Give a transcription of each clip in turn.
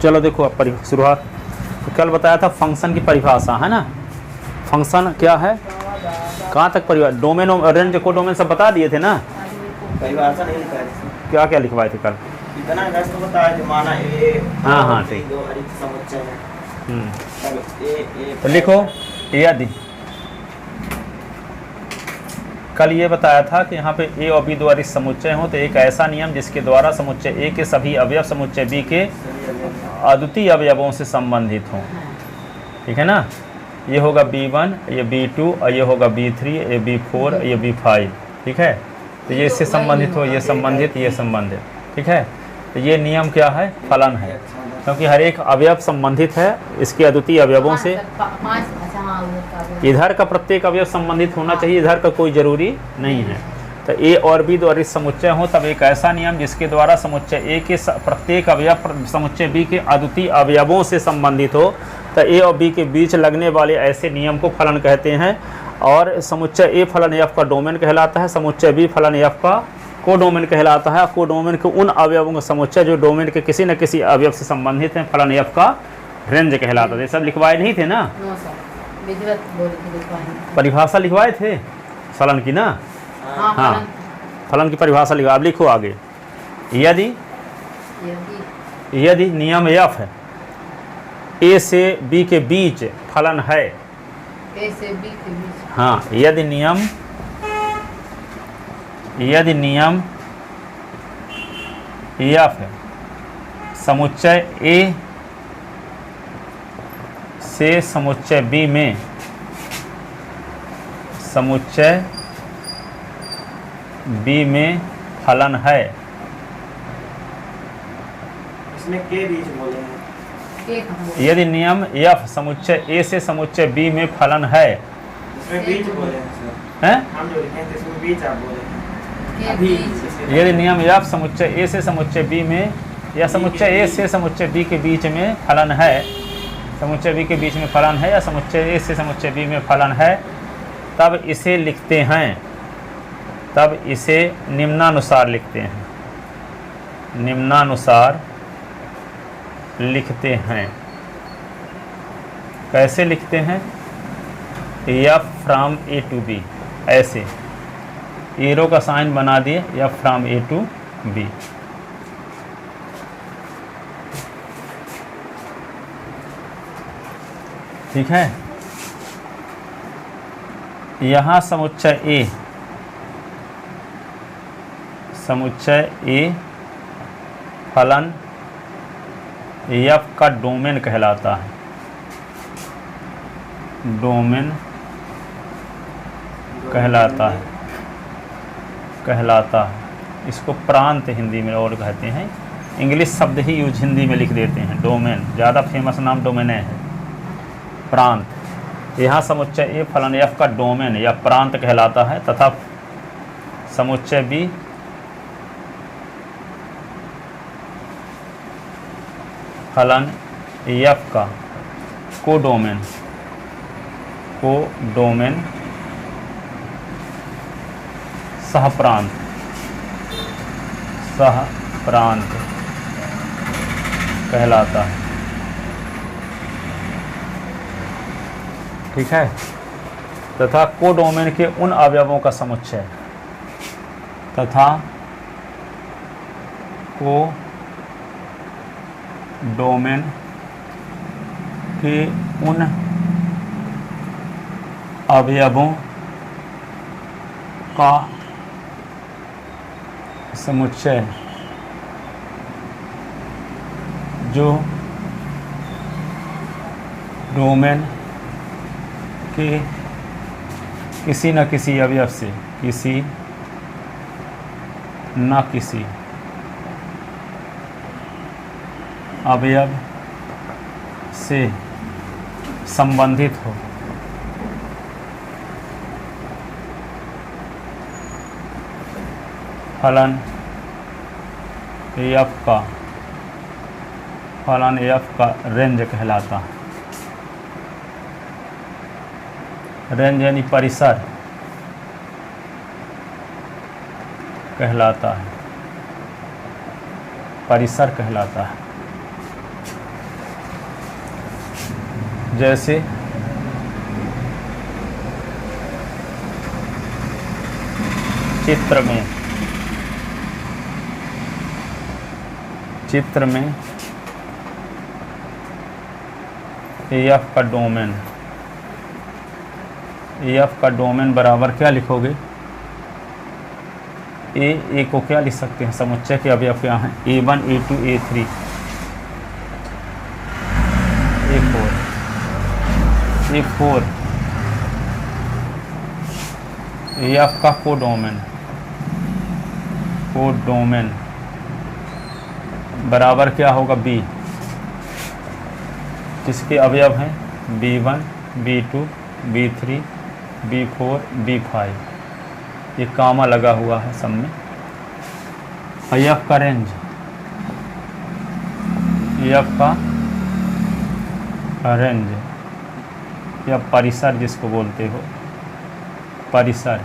चलो देखो अब शुरुआत। तो कल बताया था फंक्शन की परिभाषा है ना। फंक्शन क्या है, कहाँ तक परिभाषा, डोमेन और रेंज को डोमेन सब बता दिए थे ना। परिभाषा नहीं लिखा है, क्या क्या लिखवाए थे कल? इतना जस्ट बताया कि माना ए हाँ हाँ ठीक। दो अरिक्त समुच्चय है। तब ए तो लिखो यदि कल ये बताया था कि यहाँ पे ए और बी दो अरिक्त समुच्चय हो तो एक ऐसा नियम जिसके द्वारा समुच्चय ए के सभी अवयव समुच्चय बी के अद्वितीय अवयवों से संबंधित हों। ठीक है ना। ये होगा B1, ये B2 और ये होगा B3, ये B4, ये B5। ठीक है। तो ये इससे संबंधित हो, ये संबंधित, ये संबंधित। ठीक है। तो ये नियम क्या है, फलन है, क्योंकि हर एक अवयव संबंधित है इसके अद्वितीय अवयवों से। इधर का प्रत्येक अवयव संबंधित होना चाहिए, इधर का कोई जरूरी नहीं है। तो ए और बी दो अरिक्त समुच्चय हो तब एक ऐसा नियम जिसके द्वारा समुच्चय ए के प्रत्येक अवयव समुच्चय बी के अद्वितीय अवयवों से संबंधित हो, तो ए और बी के बीच लगने वाले ऐसे नियम को फलन कहते हैं। और समुच्चय ए फलन एफ का डोमेन कहलाता है, समुच्चय बी फलन एफ का कोडोमेन कहलाता है। कोडोमेन के उन अवयवों का समुच्चय जो डोमेन के किसी न किसी अवयव से संबंधित हैं फलन एफ का रेंज कहलाता है। सब लिखवाए नहीं थे ना, परिभाषा लिखवाए थे फलन की ना। हाँ फलन की परिभाषा लिखा। अब लिखो आगे, यदि नियम एफ है ए से बी के बीच फलन है, ए से बी के बीच, हाँ यदि नियम एफ है समुच्चय ए से समुच्चय बी में फलन है, इसमें के बीच बोले हैं। यदि नियम एफ समुच्चय ए से समुच्चय बी में फलन है, इसमें बीच बोले हैं सर, हैं? हम जो लिखे हैं इसमें बीच आप बोले हैं। के अभी बीच। यदि नियम एफ समुच्चय ए से समुच्चय बी में या समुच्चय ए से समुच्चय बी के बीच में फलन है, समुच्चय बी के बीच में फलन है या समुच्चय ए से समुच्चय बी में फलन है, तब इसे लिखते हैं, तब इसे निम्नानुसार लिखते हैं, निम्नानुसार लिखते हैं। कैसे लिखते हैं, F from A to B, ऐसे एरो का साइन बना दिए, F from A to B. ठीक है। यहाँ समुच्चय ए फलन एफ का डोमेन कहलाता है, डोमेन कहलाता है। इसको प्रांत हिंदी में और कहते हैं, इंग्लिश शब्द ही यूज हिंदी में लिख देते हैं। डोमेन ज़्यादा फेमस नाम डोमेने है, प्रांत। यहाँ समुच्चय ए फलन एफ का डोमेन या प्रांत कहलाता है तथा समुच्चय बी फलन एफ का कोडोमेन सहप्रांत कहलाता है। ठीक है। तथा कोडोमेन के उन अवयवों का समुच्चय तथा कोडोमेन के उन अवयवों का समुच्चय जो डोमेन के किसी न किसी अवयव से अवयव से संबंधित हो, फलन एफ का रेंज कहलाता है। रेंज यानी परिसर कहलाता है, परिसर कहलाता है। जैसे चित्र में एफ का डोमेन, एफ का डोमेन बराबर क्या लिखोगे? ए को क्या लिख सकते हैं? समुच्चय के अवयव क्या हैं? A1 A2 A3 A4 A4 F का कोडोमेन बराबर क्या होगा? बी, जिसके अवयव हैं B1 B2 B3 B4 B5, ये कामा लगा हुआ है सब में। एफ का रेंज, एफ का रेंज या परिसर जिसको बोलते हो, परिसर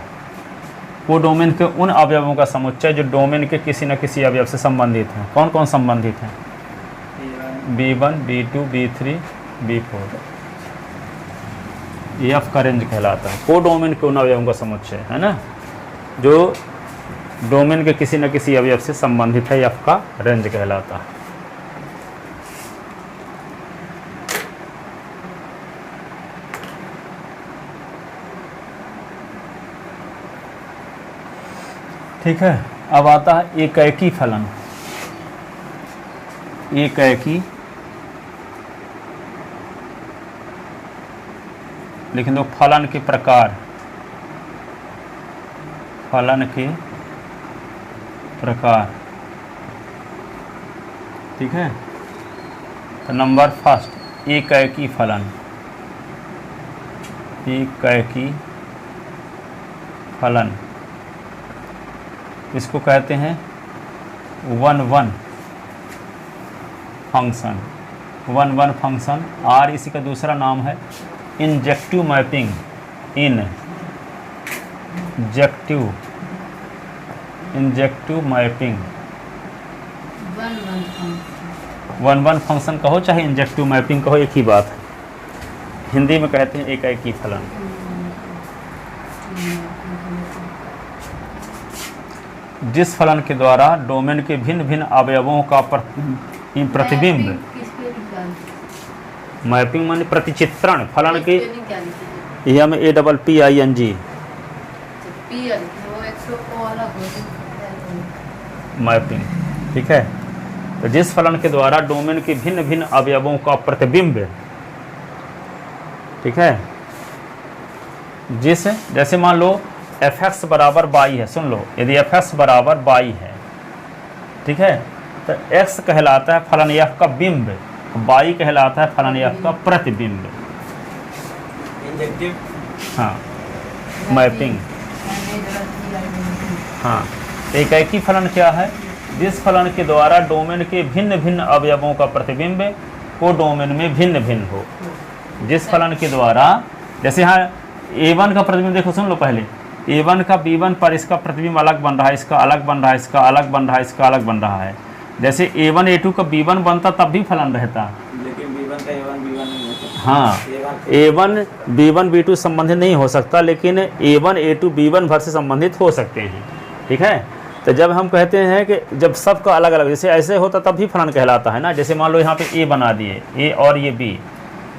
कोडोमेन के उन अवयवों का समुच्चय जो डोमेन के किसी न किसी अवयव से संबंधित हैं। कौन कौन संबंधित हैं? B1 B2 B3 B4, F का रेंज कहलाता है। कोडोमेन के उन अवयवों का समुच्चय है ना, जो डोमेन के किसी न किसी अवयव से संबंधित है, एफ का रेंज कहलाता है। ठीक है। अब आता है एकैकी फलन। एकैकी लिख दो, फलन के प्रकार, फलन के प्रकार। ठीक है। तो नंबर फर्स्ट एकैकी फलन, एकैकी फलन इसको कहते हैं 1-1 फंक्शन। 1-1 फंक्शन। आर इसी का दूसरा नाम है injective mapping, injective mapping. 1-1 function कहो चाहे इंजेक्टिव मैपिंग कहो, एक ही बात है। हिंदी में कहते हैं एकैकी फलन। जिस फलन के द्वारा डोमेन के भिन्न भिन्न अवयवों का प्रतिबिंब, मैपिंग माने प्रतिचित्रण, फलन के यह में APPING मैपिंग। ठीक है। तो जिस फलन के द्वारा डोमेन के भिन्न भिन्न अवयवों का प्रतिबिंब, ठीक है, जिस जैसे मान लो fx बराबर y है, सुन लो, यदि fx बराबर y है, ठीक है, तो x कहलाता है फलन f का बिंब, y कहलाता है फलन f का प्रतिबिंब। हाँ, मैपिंग। हाँ, एकैकी फलन क्या है? जिस फलन के द्वारा डोमेन के भिन्न भिन्न अवयवों का प्रतिबिंब को डोमेन में भिन्न भिन्न हो। जिस फलन के द्वारा, जैसे यहाँ A1 का प्रतिबिंब देखो, सुन लो पहले, A1 का B1 पर इसका प्रतिबिंब अलग बन रहा है, इसका अलग बन रहा है, इसका अलग बन रहा है, इसका अलग बन रहा है। जैसे A1 A2 का B1 बनता तब भी फलन रहता, लेकिन B1 का A1 B1 नहीं हो सकता। हाँ, A1 B1 B2 संबंधित नहीं हो सकता, लेकिन A1 A2 B1 भर से संबंधित हो सकते हैं। ठीक है। तो जब हम कहते हैं कि जब सबका अलग अलग, जैसे ऐसे होता तब भी फलन कहलाता है ना। जैसे मान लो यहाँ पे A बना दिए, A और ये B,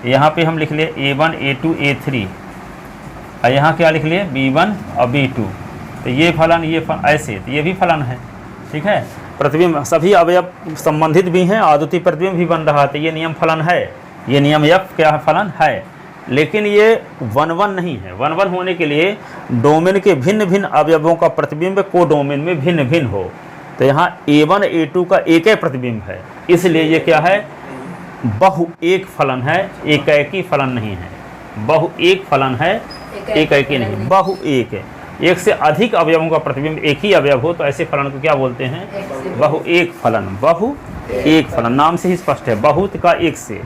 यहाँ पे हम लिख लिए A1 A2 A3, और यहाँ क्या लिख लिए B1 और B2, तो ये फलन, ये ऐसे, तो ये भी फलन है। ठीक है। प्रतिबिंब सभी अवयव संबंधित भी हैं, आदुति प्रतिबिंब भी बन रहा है, तो ये नियम फलन है, ये नियम F क्या है? फलन है। लेकिन ये 1-1 नहीं है। 1-1 होने के लिए डोमेन के भिन्न भिन्न अवयवों का प्रतिबिंब को डोमेन में भिन्न भिन्न हो। तो यहाँ A1 A2 का एक ही प्रतिबिंब है, इसलिए ये क्या है? बहु एक फलन है, एकैकी फलन नहीं है। बहु एक फलन है, एकैकी नहीं, बहु एक है। एक से अधिक अवयवों का प्रतिबिंब एक ही अवयव हो तो ऐसे फलन को क्या बोलते हैं? बहु एक फलन। बहु एक फलन नाम से ही स्पष्ट है, बहुत का एक से,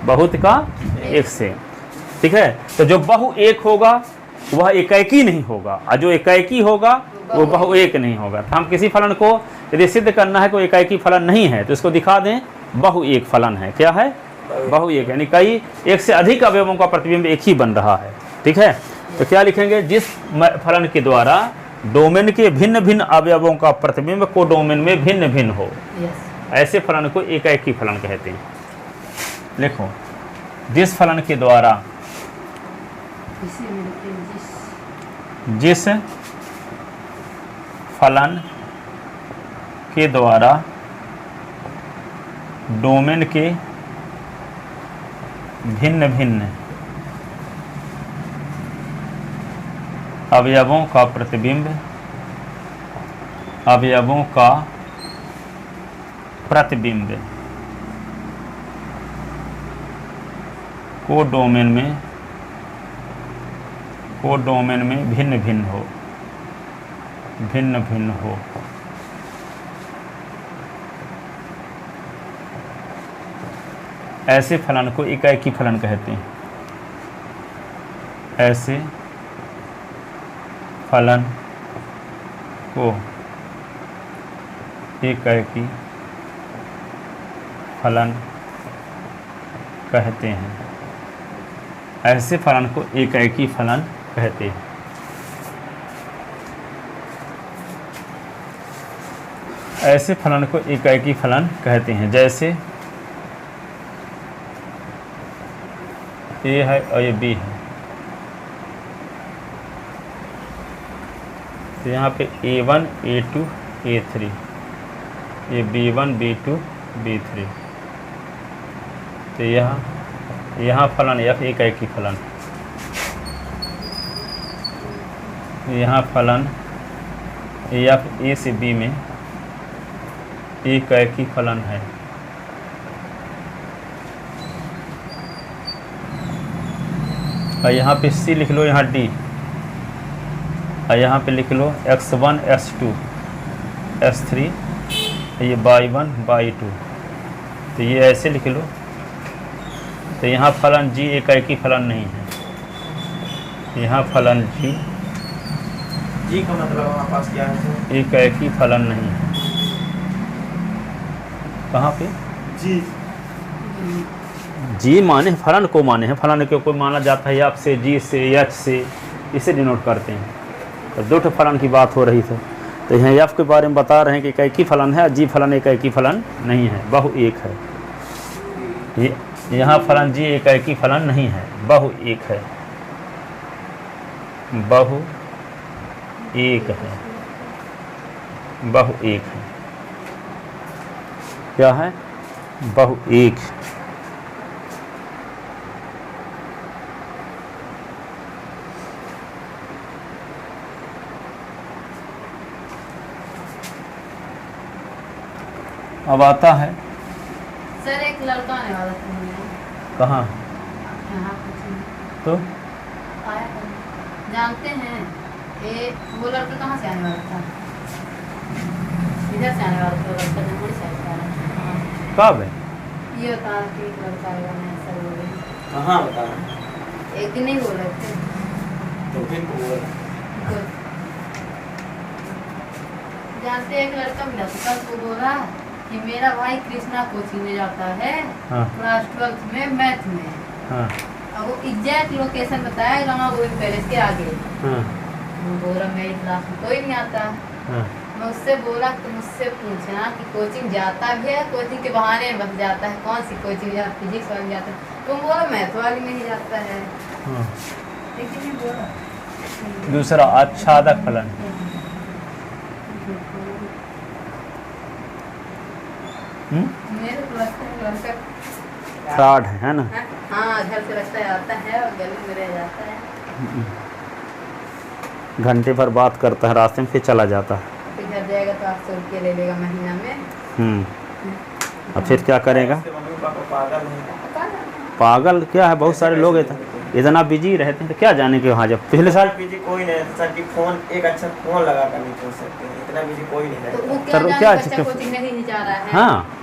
बहुत का एक से। ठीक है। तो जो बहु एक होगा वह एकैकी नहीं होगा, और जो एकैकी होगा वो बहु एक नहीं होगा। तो हम किसी फलन को यदि सिद्ध करना है कोई एकैकी फलन नहीं है तो इसको दिखा दें बहु एक फलन है। क्या है? बहु एक, यानी कई एक से अधिक अवयवों का प्रतिबिंब एक ही बन रहा है। ठीक है, तो क्या लिखेंगे, जिस फलन के द्वारा डोमेन के भिन्न भिन्न अवयवों का प्रतिबिंब को डोमेन में भिन्न भिन्न हो, यस ऐसे फलन को एकाएकी फलन कहते हैं। लिखो, जिस फलन के द्वारा इसी में लिखते हैं जिस फलन के द्वारा डोमेन के भिन्न भिन्न अवयवों का प्रतिबिंब को डोमेन में भिन्न भिन्न हो ऐसे फलन को एकाएकी फलन कहते हैं। ऐसे फलन को एकाएकी फलन कहते हैं। ऐसे फलन को एकाएकी फलन कहते हैं। ऐसे फलन को एकाएकी फलन कहते हैं, जैसे ए है और ये बी है, तो यहाँ पे A1 A2 A3, ये B1 B2 B3, तो यहाँ फलन F एकाएकी फलन, यहाँ फलन F A से B में एकाएकी फलन है। और यहाँ पे C लिख लो, यहाँ D, और यहाँ पे लिख लो x1 x2 x3, ये y1 y2, तो ये ऐसे लिख लो। तो यहाँ फलन G एकाएकी फलन नहीं है। यहाँ फलन G का मतलब हमारे पास क्या है? एकाएकी फलन नहीं है। कहाँ पे जी माने फलन को माने हैं, फलन के कोई माना जाता है F से G से H से, इसे डिनोट करते हैं। तो दो ठो फलन की बात हो रही थी, तो यहाँ F के बारे में बता रहे हैं कि एकाएकी फलन है, G फलन एकाएकी फलन नहीं है, बहु एक है। यहाँ फलन G एकाएकी फलन नहीं है, बहु एक है, बहु एक है, बहु एक है। क्या है? बहु एक। अब आता है सर, एक लड़का आने वाला था मेरे कहाँ, यहाँ कुछ नहीं तो आया था। जानते हैं वो लड़का कहाँ से आने वाला था? इधर से आने वाला था वो लड़का, जमुई साइड से आ रहा था। कब है? ये बता रहा कि एक लड़का आएगा, मैं ऐसा बोल रही हूँ। कहाँ बता रहे? एक दिन नहीं बोल रहे थे तो फिर बोल तो जानते हैं, एक लड़का मिला था कल, वो बोला कि मेरा भाई कृष्णा कोचिंग में जाता है हाँ। क्लास 12th में मैथ में। हाँ अब वो एग्जैक्ट लोकेशन बताया रमा गोविंद पैलेस के आगे। हाँ वो बोला मेरी क्लास में कोई नहीं आता। हाँ मैं उससे बोला तुम मुझसे पूछना कि कोचिंग जाता भी है, कोचिंग के बहाने बस जाता है, कौन सी कोचिंग जाता, फिजिक्स वाली जाता है? तुम बोला मैथ वाली में ही जाता है। हाँ। लेकिन नहीं बोला। दूसरा आच्छादक फलन, मेरे को लगता है लड़का फ्रॉड है ना? हाँ, घर से लगता है आता है और गले में रह जाता है, घंटे भर बात करता है, रास्ते में फिर चला जाता है। फिर घर जाएगा तो 800 रुपये ले लेगा महीना में। अब फिर क्या करेगा? उसके मम्मी पापा पागल हैं। पागल क्या है, बहुत सारे लोग इतना बिजी रहते हैं, तो क्या जाने के वहाँ जब पिछले साल बिजी कोई नहीं है सर, कि फोन एक अच्छा फोन लगा कर नहीं पहुंच सकते हैं, इतना बिजी कोई नहीं तो है। वो सर, क्या क्या जाने बच्चा कोचिंग नहीं जा रहा है? हाँ,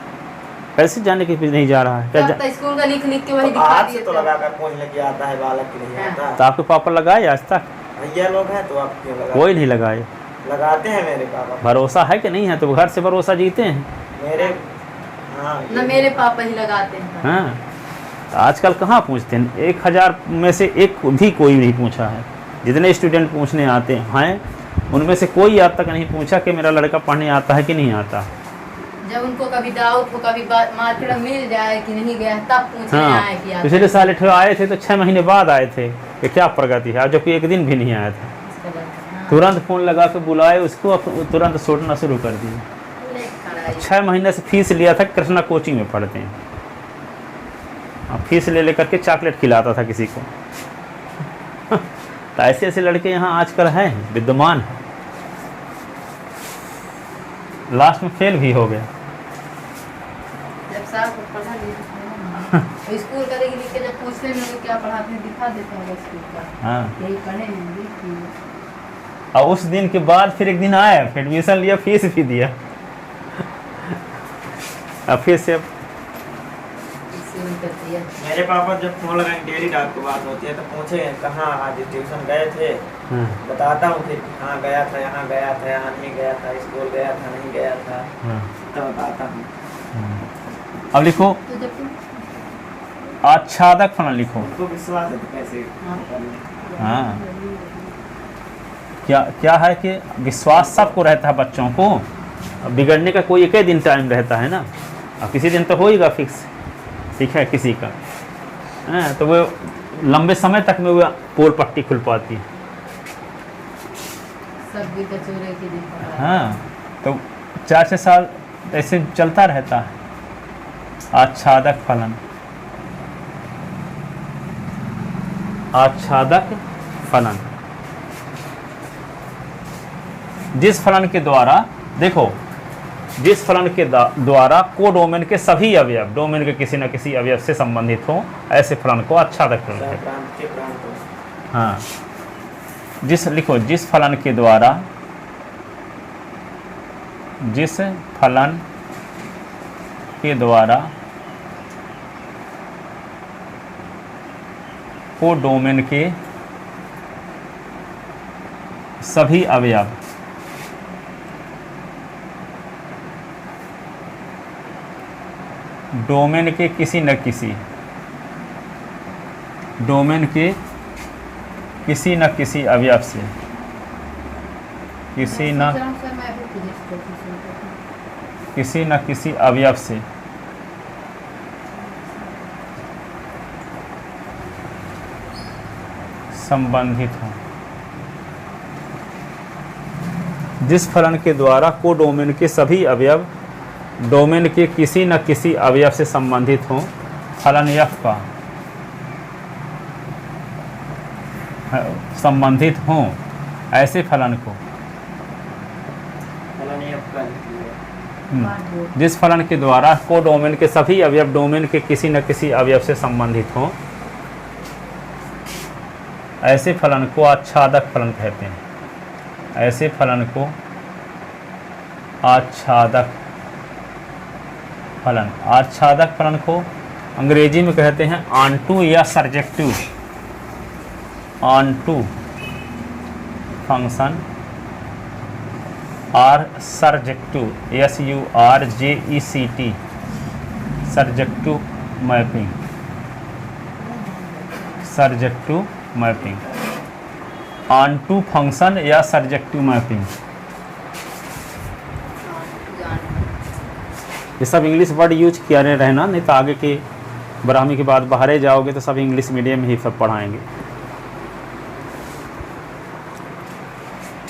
कैसे जाने के भी नहीं जा रहा है? क्या तो स्कूल का लिख के वही तो दिखा आज दिए से तो लगा कर फोन लेके आता है बालक की नहीं आता। तो आपके पापा लगाए आज तक? भैया लोग हैं तो आप क्यों लगा? कोई नहीं लगाए। लगाते हैं मेरे पापा। भरोसा है कि नहीं है? तो घर से भरोसा जीते हैं। मेरे हाँ ना मेरे पापा ही लगाते हैं। हाँ, आजकल कहाँ पूछते हैं, 1000 में से एक भी कोई नहीं पूछा है। जितने स्टूडेंट पूछने आते हैं उनमें से कोई आज तक नहीं पूछा कि मेरा लड़का पढ़ने आता है कि नहीं आता। जब उनको कभी डाउट हो, कभी मार्केट में मिल जाए कि नहीं गया, तब पूछने आए कि आता है। पिछले साल आए थे तो 6 महीने बाद आए थे कि क्या प्रगति है, जबकि एक दिन भी नहीं आया था। हाँ। तुरंत फ़ोन लगा के बुलाए उसको, तुरंत सोचना शुरू कर दिए। 6 महीने से फीस लिया था, कृष्णा कोचिंग में पढ़ते हैं। फीस ले लेकर के चॉकलेट खिलाता था किसी को। तो ऐसे ऐसे लड़के यहाँ आजकल हैं, विद्यमान हैं। लास्ट में फेल भी हो गया। जब साहब को पढ़ा लिया स्कूल का लिख के जब पूछते हैं तो क्या पढ़ाते हैं दिखा देता है स्कूल का। हाँ, यही पढ़े हैं देखिए। और उस दिन के बाद फिर एक दिन आया, फिर एडमिशन लिया, फीस भी दिया। अब फिर से कर दिया। मेरे पापा जब फोन लगाए डेली रात को बात होती है तो पूछे कहाँ आज ट्यूशन गए थे, हाँ, बताता हूँ फिर हाँ गया था, यहाँ गया था, यहाँ नहीं गया था, स्कूल गया था, नहीं गया था, हाँ, तो बताता हूँ। अब लिखो तो जब तुम आच्छादक फलन लिखो। उनको विश्वास है तो कैसे कर लें। हाँ, क्या है कि विश्वास सबको रहता है बच्चों को। अब बिगड़ने का कोई एक ही दिन टाइम रहता है ना, अब किसी दिन तो होएगा फिक्स, ठीक है, किसी का है तो वो लंबे समय तक में वो पोल पट्टी खुल पाती है। सब भी कचोरे के दिन पढ़ा। हाँ, तो 4-6 साल ऐसे चलता रहता है। आच्छादक फलन, आच्छादक फलन, जिस फलन के द्वारा, देखो, जिस फलन के द्वारा कोडोमेन के सभी अवयव डोमेन के किसी न किसी अवयव से संबंधित हो, ऐसे फलन को आच्छादक फलन कहते हैं। प्रांत के प्रांत हो। हाँ, लिखो, जिस फलन के द्वारा, जिस फलन के द्वारा कोडोमेन के सभी अवयव डोमेन के किसी न किसी डोमेन के किसी न किसी अवयव से, किसी न किसी अवयव से संबंधित हो। जिस फलन के द्वारा कोडोमेन के सभी अवयव डोमेन के किसी न किसी अवयव से संबंधित हो, फलन f का संबंधित हो, ऐसे फलन को, जिस फलन के द्वारा कोडोमेन के सभी अवयव डोमेन के किसी न किसी अवयव से संबंधित हो, ऐसे फलन को आच्छादक फलन कहते हैं। ऐसे फलन को आच्छादक फलन, आच्छादक फलन को अंग्रेजी में कहते हैं ऑनटू या surjective. Onto function are surjective, SURJECT, surjective mapping, surjective mapping, onto function या सर्जेक्टिव मैपिंग। ये सब इंग्लिश वर्ड यूज किया रहना, नहीं तो आगे के ब्राह्मी के बाद बाहर जाओगे तो सब इंग्लिश मीडियम ही सब पढ़ाएंगे।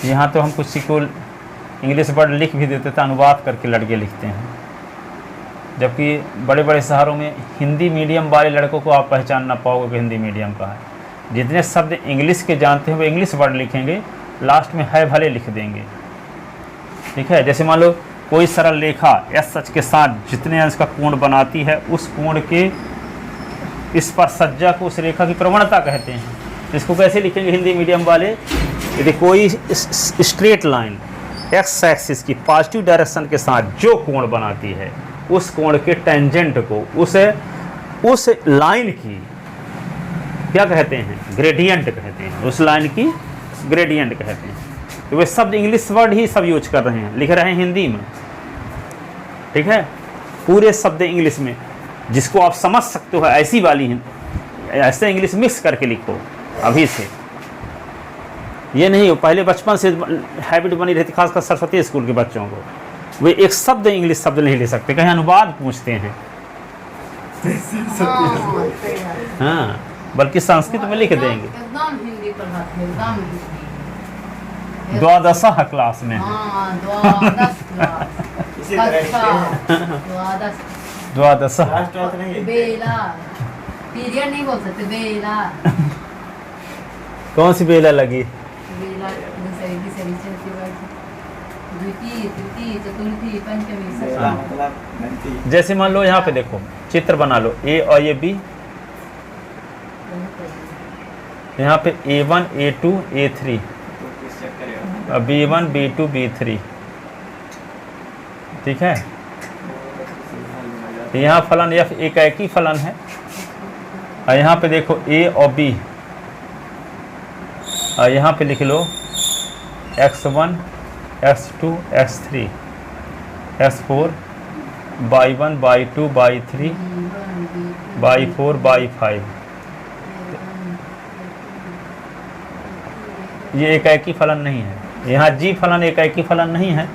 यहाँ तो हम कुछ को इंग्लिश वर्ड लिख भी देते थे, अनुवाद करके लड़के लिखते हैं, जबकि बड़े बड़े शहरों में हिंदी मीडियम वाले लड़कों को आप पहचान ना पाओगे कि हिंदी मीडियम का है। जितने शब्द इंग्लिश के जानते हैं वो इंग्लिश वर्ड लिखेंगे, लास्ट में है भले लिख देंगे, ठीक है। जैसे मान लो कोई सरल रेखा SH के साथ जितने अंश का कोण बनाती है, उस कोण के इस पर सज्जा को उस रेखा की प्रवणता कहते हैं। इसको कैसे लिखेंगे हिंदी मीडियम वाले? यदि कोई स्ट्रेट लाइन x एक्सिस की पॉजिटिव डायरेक्शन के साथ जो कोण बनाती है, उस कोण के टेंजेंट को, उस लाइन की क्या कहते हैं? ग्रेडियंट कहते हैं। उस लाइन की ग्रेडियंट कहते हैं। तो वे शब्द इंग्लिश वर्ड ही सब यूज कर रहे हैं, लिख रहे हैं हिंदी में, ठीक है, पूरे शब्द इंग्लिश में। जिसको आप समझ सकते हो ऐसी वाली है, ऐसे इंग्लिश मिक्स करके लिखो अभी से। ये नहीं हो पहले बचपन से हैबिट बनी रहती, खासकर सरस्वती स्कूल के बच्चों को, वे एक शब्द इंग्लिश शब्द नहीं ले सकते, कहीं अनुवाद पूछते हैं। हाँ, बल्कि संस्कृत में लिख देंगे। एकदम हिंदी पढ़ाते हैं, एकदम हिंदी। द्वादशः क्लास में। हाँ, द्वादश क्लास। इसी तरह अच्छा, लिखते हैं। द्वादश। द्वादशः। क्लास 12th नहीं है। बेला, पीरियड नहीं बोल सकते, बेला। कौन सी बेला लगी? बेला दूसरी तीसरी चौथी द्वितीय तृतीय चतुर्थी पंचमी बेला षष्ठी। मतलब घंटी। जैसे मान लो यहाँ पे देखो चित्र बना लो, ए और ये बी, यहाँ पे A1 A2 A3, तो किस चक्कर है? B1 B2 B3, ठीक है। तो यहाँ फलन F एक ही फलन है, और यहाँ पे देखो A और B, और यहाँ पे लिख लो x1 x2 x3 x4 y1 y2 y3 y4 y5। ये एक ही फलन नहीं है, यहाँ जी फलन एक ही फलन नहीं है,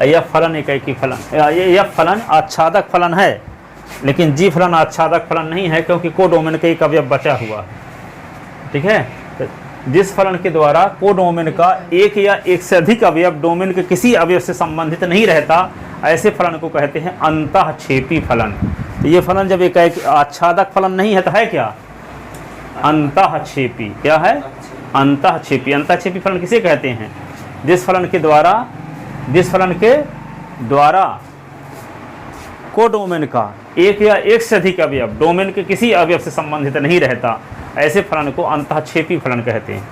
यह फलन एक ही फलन, यह फलन आच्छादक फलन है, लेकिन जी फलन आच्छादक फलन नहीं है, क्योंकि कोडोमेन का एक अवयव बचा हुआ है, ठीक है। तो जिस फलन के द्वारा कोडोमेन का एक या एक से अधिक अवयव डोमेन के किसी अवयव से संबंधित नहीं रहता, ऐसे फलन को कहते हैं अंतःक्षेपी फलन। तो ये फलन जब एक आच्छादक फलन नहीं है तो है क्या? अंतःक्षेपी। क्या है? अंतःक्षेपी। अंतःक्षेपी फलन किसे कहते हैं? जिस फलन के द्वारा कोडोमेन का एक या एक से अधिक अवयव डोमेन के किसी अवयव से संबंधित नहीं रहता, ऐसे फलन को अंतःक्षेपी फलन कहते हैं।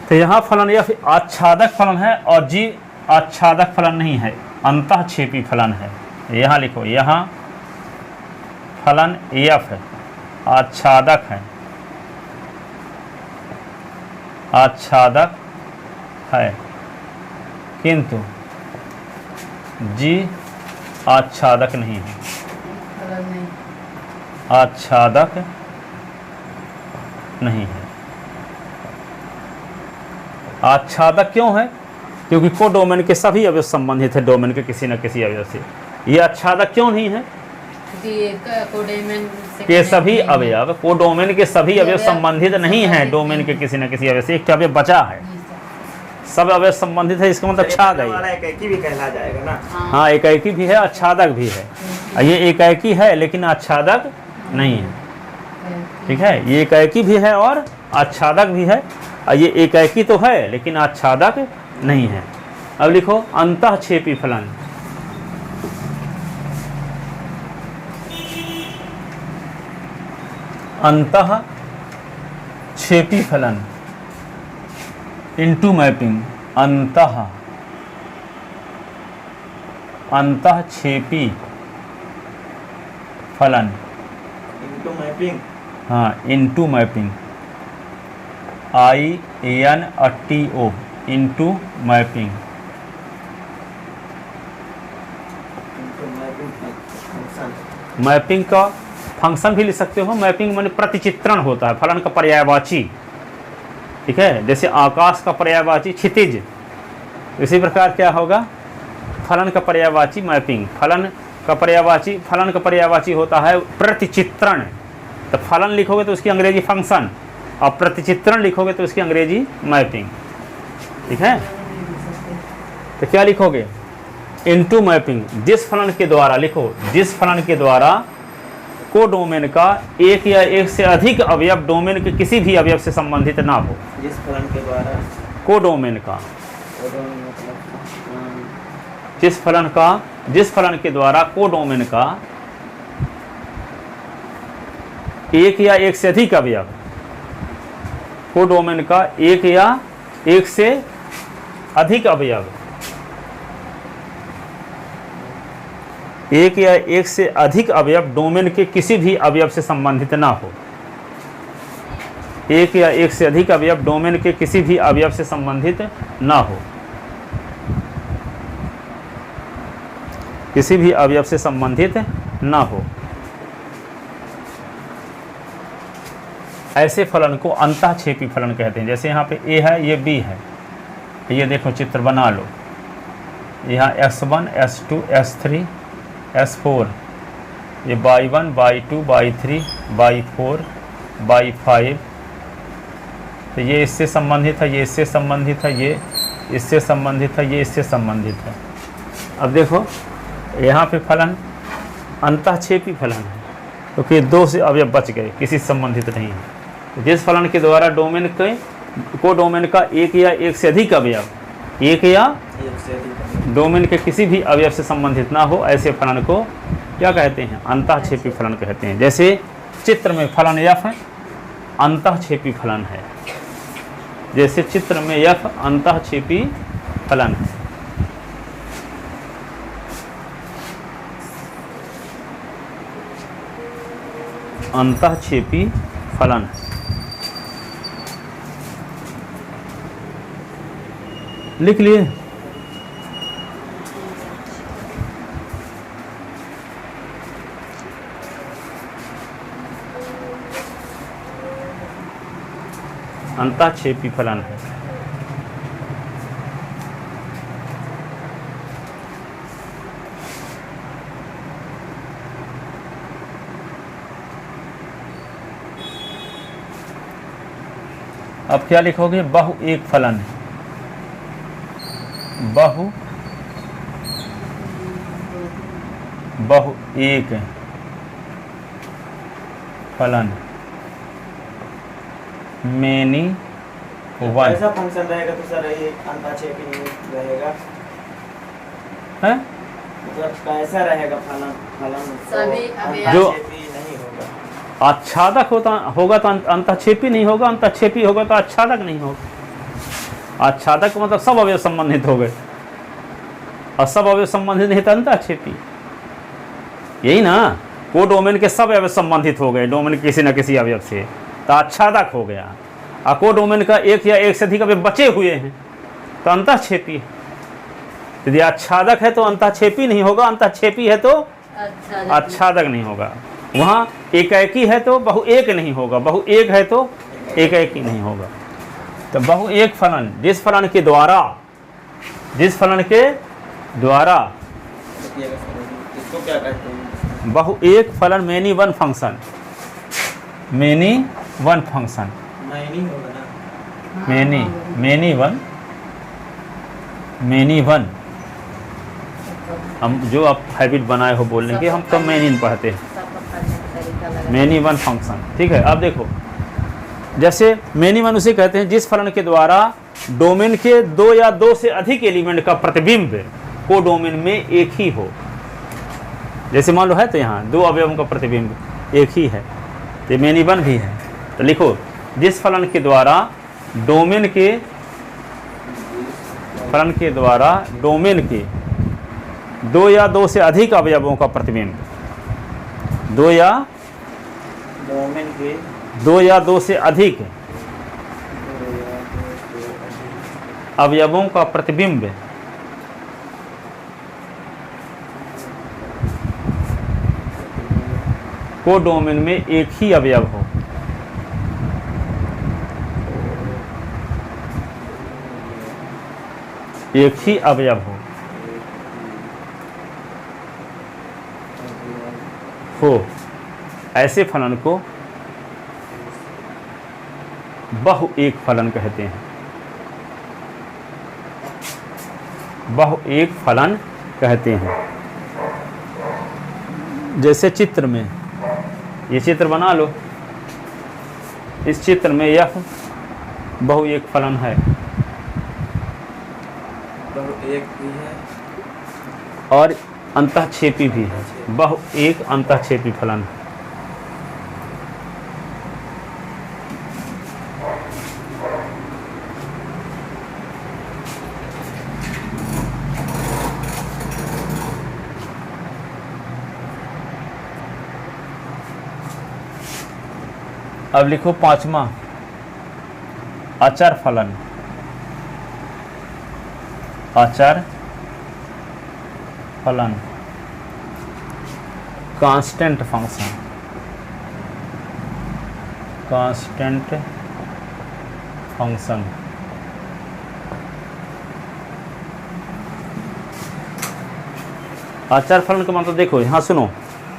तो यहाँ फलन यह आच्छादक फलन है और जी आच्छादक फलन नहीं है, अंतःक्षेपी फलन है। यहाँ लिखो, यहाँ फलन एफ है, आच्छादक है, आच्छादक है, किंतु जी आच्छादक नहीं है, आच्छादक नहीं है। आच्छादक क्यों है? क्योंकि कोडोमेन के सभी अवयव संबंधित है डोमेन के किसी न किसी अवयव से। ये आच्छादक क्यों नहीं है? के सभी अवयव कोडोमेन के सभी अवयव संबंधित नहीं है डोमेन के किसी न किसी अवयव से, एक अवयव बचा है, सब अवयव संबंधित है, इसका मतलब छा गई। एक भी कहला जाएगा ना। हाँ, एकाएकी भी है, आच्छादक भी है। ये एकाएकी है लेकिन आच्छादक नहीं है, ठीक है। ये एकाएकी भी है और आच्छादक भी है, और ये एकाएकी तो है लेकिन आच्छादक नहीं है। अब लिखो अंतःक्षेपी फलन। अंतःक्षेपी फलन इनटू मैपिंग। अंतःक्षेपी फलन, इनटू मैपिंग। हाँ, into mapping, INTO, into mapping. Into mapping function. Mapping का फंक्शन भी लिख सकते हो। मैपिंग माने प्रतिचित्रण होता है, फलन का पर्यायवाची, ठीक है। जैसे आकाश का पर्यायवाची क्षितिज, इसी प्रकार क्या होगा? फलन का पर्यायवाची मैपिंग। फलन का पर्यायवाची होता है प्रतिचित्रण। तो फलन लिखोगे तो उसकी अंग्रेजी फंक्शन, और प्रतिचित्रण लिखोगे तो उसकी अंग्रेजी मैपिंग, ठीक है। तो क्या लिखोगे? Into mapping. जिस फलन के द्वारा, लिखो, जिस फलन के द्वारा कोडोमेन का एक या एक से अधिक अवयव डोमेन के किसी भी अवयव से संबंधित ना हो। जिस फलन के द्वारा कोडोमेन का, मतलब जिस फलन के द्वारा कोडोमेन का एक या एक से अधिक अवयव, कोडोमेन का एक या एक से अधिक अवयव, एक या एक से अधिक अवयव डोमेन के किसी भी अवयव से संबंधित ना हो। एक या एक से अधिक अवयव डोमेन के किसी भी अवयव से संबंधित ना हो, किसी भी अवयव से संबंधित ना हो, ऐसे फलन को अंतःक्षेपी फलन कहते हैं। जैसे यहाँ पे ए है, ये बी है, ये देखो चित्र बना लो, यहाँ S1 S2 S3 S4, ये y1 y2 y3 y4 y5, तो ये इससे संबंधित है, ये इससे संबंधित है, ये इससे संबंधित है, ये इससे संबंधित है। अब देखो यहाँ पे फलन अंतःक्षेपी फलन है, क्योंकि दो से अवयव बच गए, किसी से संबंधित नहीं है। तो जिस फलन के द्वारा डोमेन के को डोमेन का एक या एक से अधिक अवयव, एक या एक से अधिक डोमेन के किसी भी अवयव से संबंधित ना हो, ऐसे फलन को क्या कहते हैं? अंतःक्षेपी फलन कहते हैं। जैसे चित्र में फलन f अंतःक्षेपी फलन है, जैसे चित्र में f अंतःक्षेपी फलन है। अंतःक्षेपी फलन लिख लिए। अंतःक्षेपी फलन है। अब क्या लिखोगे? बहु एक फलन है, बहु एक फलन, मेनी वन। ऐसा फंक्शन रहेगा तो सर ये अंतःक्षेपी नहीं रहेगा है? मतलब कैसा रहेगा फलन? फलन सभी अवयव जो अंतःक्षेपी नहीं होगा। आच्छादक होगा तो अंतःक्षेपी नहीं होगा, अंतःक्षेपी होगा तो आच्छादक नहीं होगा। आच्छादक मतलब सब अवयव संबंधित हो गए, और सब अवयव संबंधित नहीं तो अंतःक्षेपी, यही ना। को डोमेन के सब अवयव संबंधित हो गए, डोमेन के किसी न किसी अवयव से, तो आच्छादक हो गया। और को डोमेन का एक या एक से अधिक अवयव बचे हुए हैं तो अंतःक्षेपी है। यदि आच्छादक है तो अंतःक्षेपी नहीं होगा, अंतःक्षेपी है तो आच्छादक नहीं होगा। वहाँ एकाएकी है तो बहु एक नहीं होगा, बहु एक है तो एकाएकी नहीं होगा। तो बहु एक फलन, जिस फलन के द्वारा इसको क्या कहते हैं? बहु एक फलन, many one function, many one function, नहीं होगा ना। Many one. हम जो आप हैबिट बनाए हो बोलने की, हम तो मेनी पढ़ते हैं, मेनी वन फंक्शन। ठीक है। अब देखो, जैसे मेनी वन उसे कहते हैं जिस फलन के द्वारा डोमेन के दो या दो से अधिक एलिमेंट का प्रतिबिंब को डोमेन में एक ही हो। जैसे मान लो है तो यहाँ दो अवयवों का प्रतिबिंब एक ही है, तो मेनी वन भी है। तो लिखो, जिस फलन के द्वारा डोमेन के दो या दो से अधिक अवयवों का प्रतिबिंब, दो या दो से अधिक अवयवों का प्रतिबिंब को डोमेन में एक ही अवयव हो। एक ही अवयव हो, ऐसे फलन को बहु एक फलन कहते हैं। बहु एक फलन कहते हैं। जैसे चित्र में, ये चित्र बना लो, इस चित्र में यह बहु एक फलन है, बहु एक भी है और अंतःक्षेपी भी है। बहु एक अंतःक्षेपी फलन है। अब लिखो पांचवा, अचर फलन। अचर फलन कांस्टेंट फंक्शन, कांस्टेंट फंक्शन। आचार फलन का मतलब देखो, यहाँ सुनो,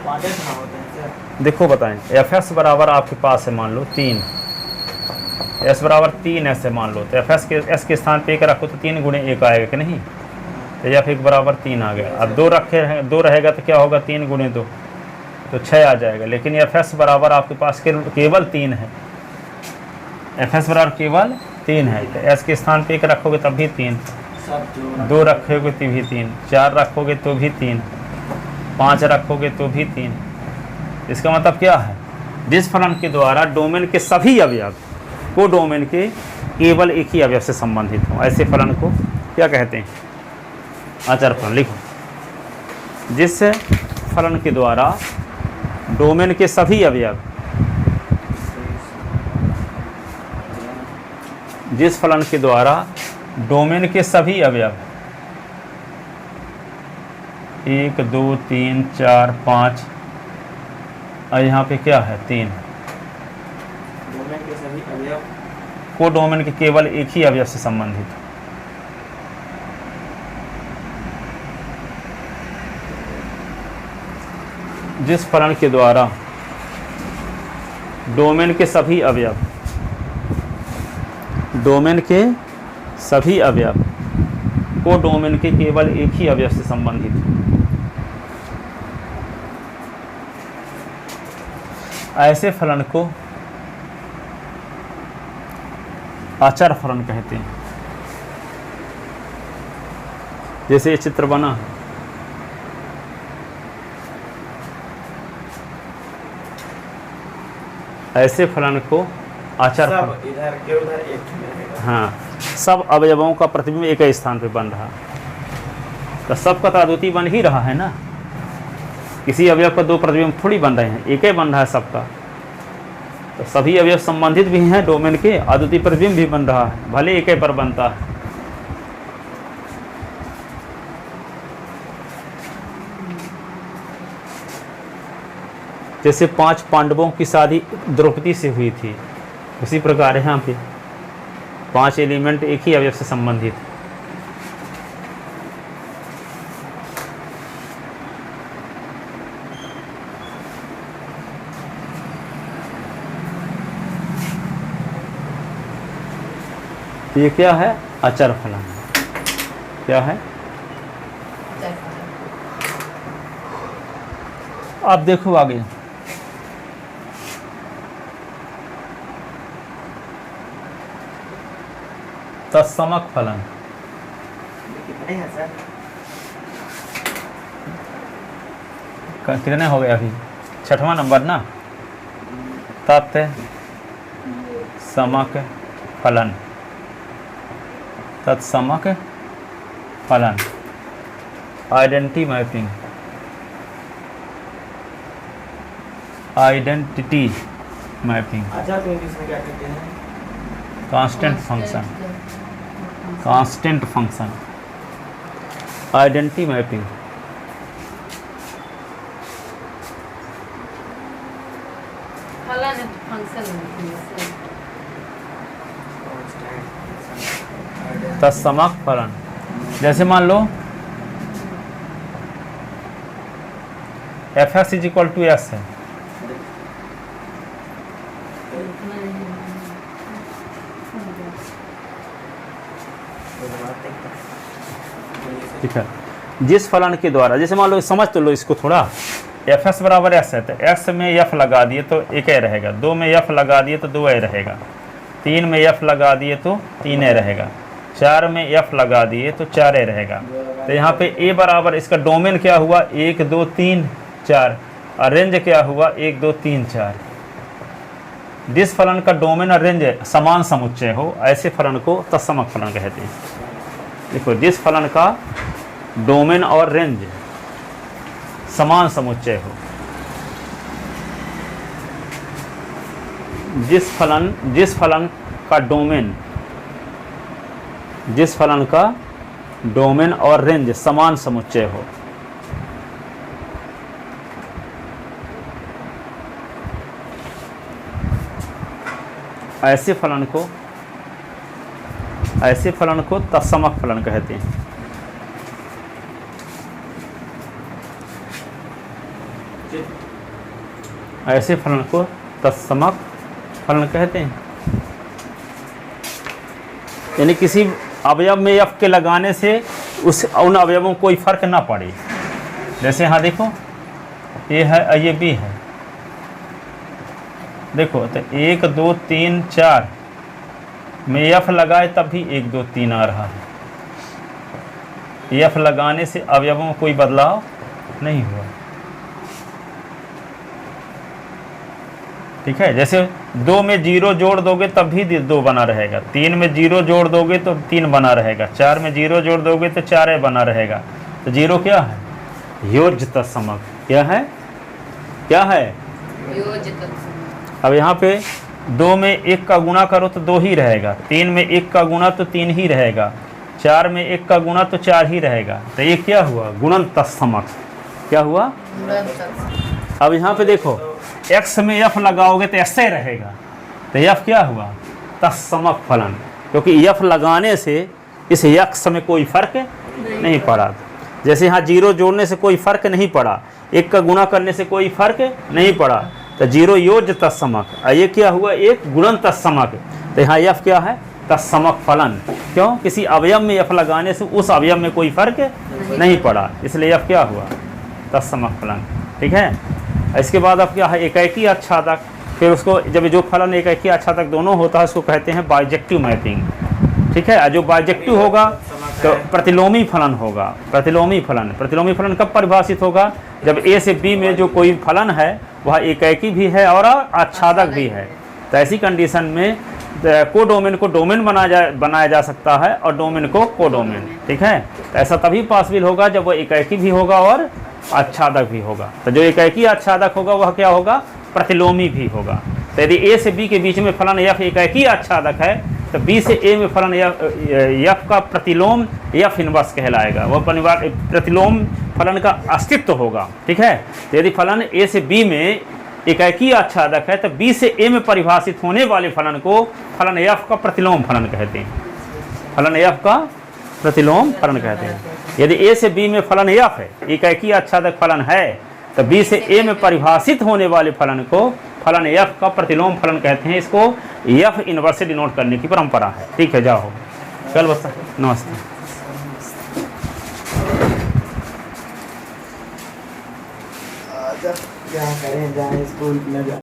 क्वाड्रेंट कहाँ होते हैं सर? देखो बताएं, एफ एस बराबर आपके पास है मान लो 3, एस बराबर 3 ऐसे मान लो, तो एफ एस के एस के स्थान पे 1 रखो तो 3 गुणे 1 आएगा कि नहीं, तो एफ 1 बराबर 3 आ गया। अब 2 रखे 2 रहेगा तो क्या होगा, 3 गुणे 2 तो 6 आ जाएगा। लेकिन एफ एस बराबर आपके पास केवल 3 है, एफ एस बराबर केवल 3 है, तो एस के स्थान पे 1 रखोगे तब भी 3, सब जो 2 रखोगे तो भी 3, 4 रखोगे तो भी 3, 5 रखोगे तो भी 3। इसका मतलब क्या है, जिस फलन के द्वारा डोमेन के सभी अवयव को डोमेन के केवल एक ही अवयव से संबंधित हो, ऐसे फलन को क्या कहते हैं, आचार फलन। लिखो, जिस फलन के द्वारा डोमेन के सभी अवयव, जिस फलन के द्वारा डोमेन के सभी अवयव 1 2 3 4 5 और यहाँ पे क्या है 3 डोमेन के सभी अवयव को डोमेन के केवल एक ही अवयव से संबंधित। जिस फलन के द्वारा डोमेन के सभी अवयव, डोमेन के सभी अवयव को डोमेन के केवल एक ही अवयव से संबंधित, ऐसे फलन को आचार फलन कहते हैं। जैसे ये चित्र बना, ऐसे फलन को आचार फलन, सब इधर के उधर एक ही रहेगा। हाँ, सब अवयवों का प्रतिबिंब एक ही स्थान पे बन रहा, तो सबका तो अद्वितीय बन ही रहा है ना, किसी अवयव का 2 प्रतिबिंब थोड़ी बन रहे हैं, एक ही बन रहा है सबका। तो सभी अवयव संबंधित भी हैं डोमेन के, अद्वितीय प्रतिबिंब भी बन रहा है, भले एक ही पर बनता है। जैसे 5 पांडवों की शादी द्रौपदी से हुई थी, उसी प्रकार यहाँ पे 5 एलिमेंट एक ही अवयव से संबंधित। ये क्या है, अचर फलन। क्या है, आप देखो आगे, तत्समक फलन। कितने हैं सर? कितने हो गए अभी, 6वां नंबर ना, तत्समक फलन, तत्समक फलन, आइडेंटिटी मैपिंग, आइडेंटिटी मैपिंग, अच्छा तो इंग्लिश में क्या कहते हैं? Constant function, constant function, identity mapping. तत्समक फलन, जैसे मान लो f s is equal to s है, ठीक है। जिस फलन के द्वारा, जैसे मान लो, समझ तो लो इसको थोड़ा, एफ एस बराबर एस है, तो एक्स में एफ लगा दिए तो 1 रहेगा, 2 में एफ लगा दिए तो 2 रहेगा, 3 में एफ लगा दिए तो 3 रहेगा, 4 में एफ लगा दिए तो 4 रहेगा। तो यहाँ पे ए बराबर, इसका डोमेन क्या हुआ, 1 2 3 4, और रेंज क्या हुआ 1 2 3 4। जिस फलन का डोमेन और रेंज समान समुच्चय हो, ऐसे फलन को तत्समक फलन कहते हैं। देखो, जिस फलन का डोमेन और रेंज समान समुच्चय हो, जिस फलन का डोमेन, जिस फलन का डोमेन और रेंज समान समुच्चय हो, ऐसे फलन को तत्समक फलन कहते हैं। ऐसे फलन को तत्समक फलन कहते हैं। यानी किसी अवयव में f के लगाने से उन अवयवों में कोई फर्क ना पड़े। जैसे यहाँ देखो, ये है, ये b है, देखो तो 1 2 3 4 में f लगाए तब भी 1 2 3 आ रहा है। f लगाने से अवयवों में कोई बदलाव नहीं हुआ। ठीक है, जैसे 2 में 0 जोड़ दोगे तब भी 2 बना रहेगा, 3 में 0 जोड़ दोगे तो 3 बना रहेगा, 4 में 0 जोड़ दोगे तो 4 बना रहेगा। तो 0 क्या है? योज्य तत्समक। क्या है? क्या है? योज्य तत्समक। अब यहाँ पे 2 में 1 का गुणा करो तो 2 ही रहेगा, 3 में 1 का गुणा तो 3 ही रहेगा, 4 में 1 का गुणा तो 4 ही रहेगा। तो ये क्या हुआ? गुणन तत्समक। क्या हुआ? गुणन तत्समक। अब यहाँ पे देखो, x में f लगाओगे तो ऐसे रहेगा, तो f क्या हुआ? तत्समक फलन, क्योंकि f लगाने से इस x में कोई फर्क नहीं पड़ा। जैसे यहाँ 0 जोड़ने से कोई फर्क नहीं पड़ा, 1 का गुणा करने से कोई फर्क नहीं पड़ा, तो 0 योज्य तत्समक। ये क्या हुआ? एक गुणन तत्समक। तो यहाँ f क्या है? तत्समक फलन। क्यों? किसी अवयव में f लगाने से उस अवयव में कोई फर्क नहीं पड़ा, इसलिए f क्या हुआ? तत्समक फलन। ठीक है, इसके बाद अब क्या है? एकाकी आच्छादक। फिर उसको जब जो फलन एकाकी आच्छादक दोनों होता है उसको कहते हैं बाइजेक्टिव मैपिंग। ठीक है, जो बाइजेक्टिव होगा तो प्रतिलोमी फलन होगा। प्रतिलोमी फलन कब परिभाषित होगा? जब ए से बी में जो कोई फलन है वह एकाकी भी है और आच्छादक भी है। तो ऐसी कंडीशन में कोडोमेन को डोमेन बनाया जा सकता है और डोमेन को कोडोमेन। ठीक है, ऐसा तभी पॉसिबल होगा जब वह एकाकी भी होगा और आच्छादक भी होगा। तो जो एकाकी आच्छादक होगा वह क्या होगा? प्रतिलोमी भी होगा। तो यदि ए से बी के बीच में फलन f एकाकी आच्छादक है तो बी से ए में फलन f का प्रतिलोम f इनवर्स कहलाएगा। वह प्रतिलोम फलन का अस्तित्व होगा। ठीक है, तो यदि फलन ए से बी में एकाकी आच्छादक है तो बी से ए में परिभाषित होने वाले फलन को फलन f का प्रतिलोम फलन कहते हैं। फलन f का प्रतिलोम फलन कहते हैं। यदि ए से बी में फलन f है, एकाकी आच्छादक फलन है, तो बी से ए में परिभाषित होने वाले फलन को फलन f का प्रतिलोम फलन कहते हैं। इसको f इनवर्स से डिनोट करने की परंपरा है। ठीक है, जाओ कल बस। नमस्ते। क्या करें, जाए स्कूल न जाए।